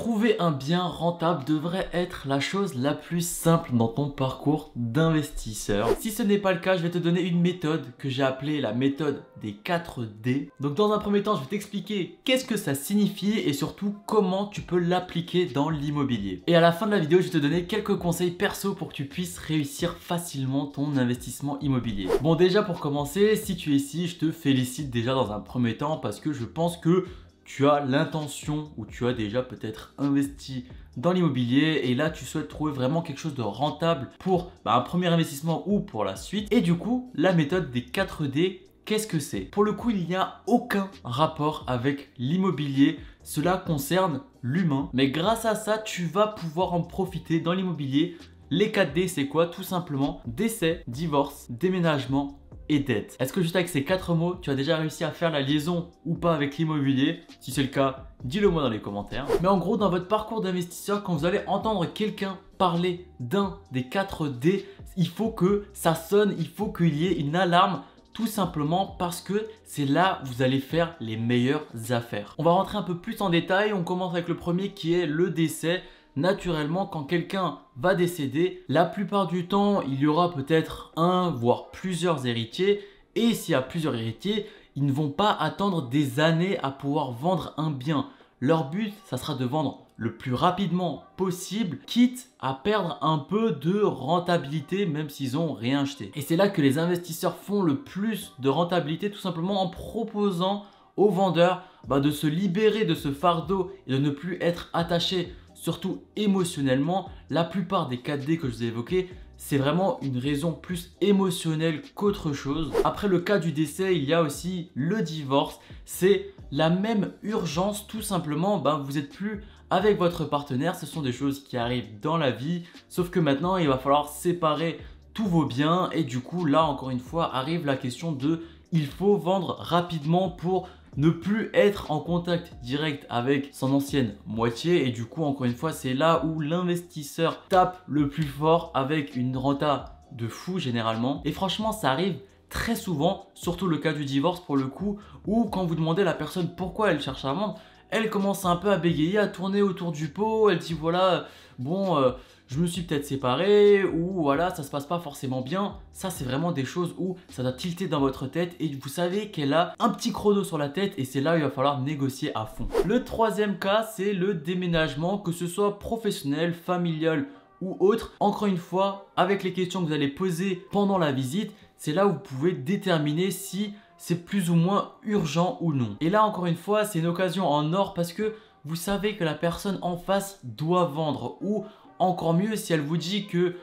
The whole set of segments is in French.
Trouver un bien rentable devrait être la chose la plus simple dans ton parcours d'investisseur. Si ce n'est pas le cas, je vais te donner une méthode que j'ai appelée la méthode des 4D. Donc dans un premier temps, je vais t'expliquer qu'est-ce que ça signifie et surtout comment tu peux l'appliquer dans l'immobilier. Et à la fin de la vidéo, je vais te donner quelques conseils perso pour que tu puisses réussir facilement ton investissement immobilier. Bon, déjà pour commencer, si tu es ici, je te félicite déjà dans un premier temps parce que je pense que tu as l'intention ou tu as déjà peut-être investi dans l'immobilier et là tu souhaites trouver vraiment quelque chose de rentable pour un premier investissement ou pour la suite. Et du coup, la méthode des 4D, qu'est-ce que c'est? Pour le coup, il n'y a aucun rapport avec l'immobilier. Cela concerne l'humain. Mais grâce à ça, tu vas pouvoir en profiter dans l'immobilier. Les 4D, c'est quoi? Tout simplement décès, divorce, déménagement et dette. Est-ce que juste avec ces 4 mots, tu as déjà réussi à faire la liaison ou pas avec l'immobilier? Si c'est le cas, dis-le moi dans les commentaires. Mais en gros, dans votre parcours d'investisseur, quand vous allez entendre quelqu'un parler d'un des 4D, il faut que ça sonne, il faut qu'il y ait une alarme. Tout simplement parce que c'est là où vous allez faire les meilleures affaires. On va rentrer un peu plus en détail. On commence avec le premier qui est le décès. Naturellement, quand quelqu'un va décéder, la plupart du temps, il y aura peut-être un, voire plusieurs héritiers. Et s'il y a plusieurs héritiers, ils ne vont pas attendre des années à pouvoir vendre un bien. Leur but, ça sera de vendre le plus rapidement possible, quitte à perdre un peu de rentabilité même s'ils n'ont rien acheté. Et c'est là que les investisseurs font le plus de rentabilité, tout simplement en proposant aux vendeurs de se libérer de ce fardeau et de ne plus être attachés, surtout émotionnellement. La plupart des 4D que je vous ai évoqués, c'est vraiment une raison plus émotionnelle qu'autre chose. Après le cas du décès, il y a aussi le divorce. C'est la même urgence, tout simplement. Vous n'êtes plus avec votre partenaire. Ce sont des choses qui arrivent dans la vie. Sauf que maintenant, il va falloir séparer tous vos biens. Et du coup, là, encore une fois, arrive la question de il faut vendre rapidement pour ne plus être en contact direct avec son ancienne moitié. Et du coup, encore une fois, c'est là où l'investisseur tape le plus fort avec une renta de fou généralement. Et franchement, ça arrive très souvent, surtout le cas du divorce pour le coup, où quand vous demandez à la personne pourquoi elle cherche à vendre, elle commence un peu à bégayer, à tourner autour du pot. Elle dit voilà, bon, je me suis peut-être séparé ou voilà, ça se passe pas forcément bien. Ça, c'est vraiment des choses où ça doit tilter dans votre tête et vous savez qu'elle a un petit chrono sur la tête et c'est là où il va falloir négocier à fond. Le troisième cas, c'est le déménagement, que ce soit professionnel, familial ou autre. Encore une fois, avec les questions que vous allez poser pendant la visite, c'est là où vous pouvez déterminer si c'est plus ou moins urgent ou non. Et là, encore une fois, c'est une occasion en or parce que vous savez que la personne en face doit vendre ou encore mieux si elle vous dit que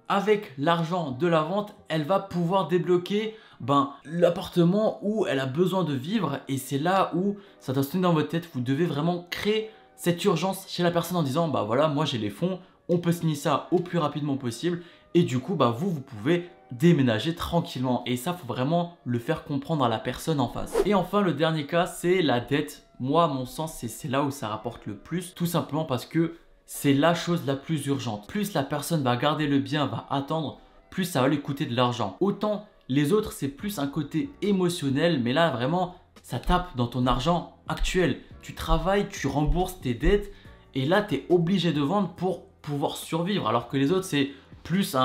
avec l'argent de la vente, elle va pouvoir débloquer l'appartement où elle a besoin de vivre. Et c'est là où ça doit se tenir dans votre tête. Vous devez vraiment créer cette urgence chez la personne en disant voilà, moi j'ai les fonds, on peut signer ça au plus rapidement possible. Et du coup, vous pouvez déménager tranquillement. Et ça, faut vraiment le faire comprendre à la personne en face. Et enfin, le dernier cas, c'est la dette. Moi, à mon sens, c'est là où ça rapporte le plus. Tout simplement parce que c'est la chose la plus urgente. Plus la personne va garder le bien, va attendre, plus ça va lui coûter de l'argent. Autant les autres, c'est plus un côté émotionnel. Mais là, vraiment, ça tape dans ton argent actuel. Tu travailles, tu rembourses tes dettes. Et là, tu es obligé de vendre pour pouvoir survivre. Alors que les autres, c'est plus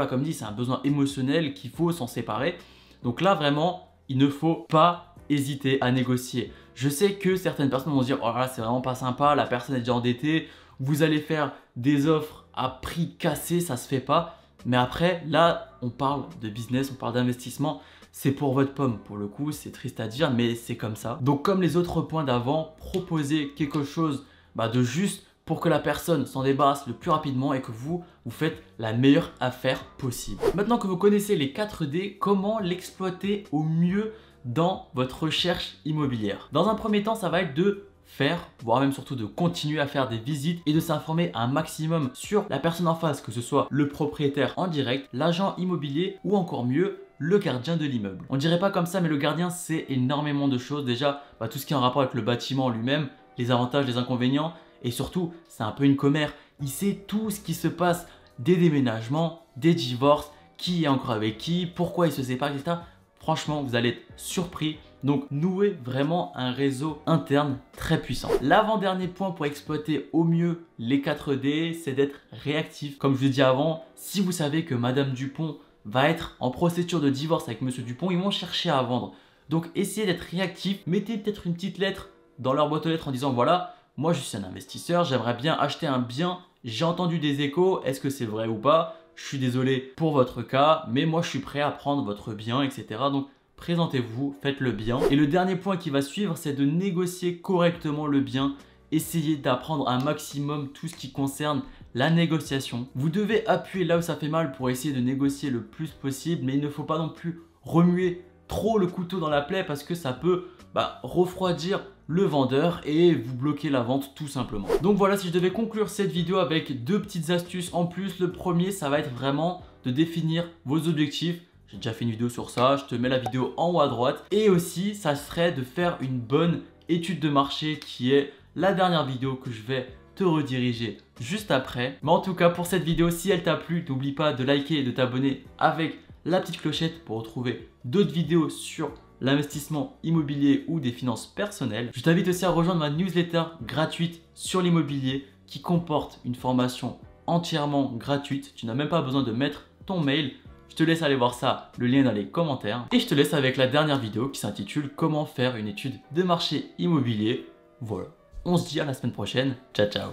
comme dit, c'est un besoin émotionnel qu'il faut s'en séparer. Donc là, vraiment, il ne faut pas hésiter à négocier. Je sais que certaines personnes vont se dire oh là, c'est vraiment pas sympa, la personne est déjà endettée, vous allez faire des offres à prix cassé, ça se fait pas. Mais après, là, on parle de business, on parle d'investissement. C'est pour votre pomme, pour le coup, c'est triste à dire, mais c'est comme ça. Donc comme les autres points d'avant, proposez quelque chose de juste pour que la personne s'en débarrasse le plus rapidement et que vous faites la meilleure affaire possible. Maintenant que vous connaissez les 4D, comment l'exploiter au mieux dans votre recherche immobilière? Dans un premier temps, ça va être de faire, voire même surtout de continuer à faire des visites et de s'informer un maximum sur la personne en face, que ce soit le propriétaire en direct, l'agent immobilier ou encore mieux, le gardien de l'immeuble. On dirait pas comme ça, mais le gardien, c'est énormément de choses. Déjà, tout ce qui est en rapport avec le bâtiment lui-même, les avantages, les inconvénients. Et surtout, c'est un peu une commère. Il sait tout ce qui se passe, des déménagements, des divorces, qui est encore avec qui, pourquoi ils se séparent, etc. Franchement, vous allez être surpris Donc nouez vraiment un réseau interne très puissant. L'avant-dernier point pour exploiter au mieux les 4D, c'est d'être réactif. Comme je vous l'ai dit avant, si vous savez que Madame Dupont va être en procédure de divorce avec Monsieur Dupont, ils vont chercher à vendre. Donc essayez d'être réactif, mettez peut-être une petite lettre dans leur boîte aux lettres en disant voilà, moi je suis un investisseur, j'aimerais bien acheter un bien, j'ai entendu des échos, est-ce que c'est vrai ou pas? Je suis désolé pour votre cas, mais moi je suis prêt à prendre votre bien, etc. Donc présentez-vous, faites-le bien. Et le dernier point qui va suivre, c'est de négocier correctement le bien. Essayez d'apprendre un maximum tout ce qui concerne la négociation. Vous devez appuyer là où ça fait mal pour essayer de négocier le plus possible, mais il ne faut pas non plus remuer trop le couteau dans la plaie parce que ça peut refroidir le vendeur et vous bloquer la vente tout simplement. Donc voilà, si je devais conclure cette vidéo avec 2 petites astuces en plus, le premier ça va être vraiment de définir vos objectifs. J'ai déjà fait une vidéo sur ça, je te mets la vidéo en haut à droite. Et aussi ça serait de faire une bonne étude de marché qui est la dernière vidéo que je vais te rediriger juste après. Mais en tout cas pour cette vidéo, si elle t'a plu, n'oublie pas de liker et de t'abonner avec la petite clochette pour retrouver d'autres vidéos sur l'investissement immobilier ou des finances personnelles. Je t'invite aussi à rejoindre ma newsletter gratuite sur l'immobilier qui comporte une formation entièrement gratuite. Tu n'as même pas besoin de mettre ton mail. Je te laisse aller voir ça, le lien dans les commentaires. Et je te laisse avec la dernière vidéo qui s'intitule Comment faire une étude de marché immobilier. Voilà, on se dit à la semaine prochaine. Ciao ciao.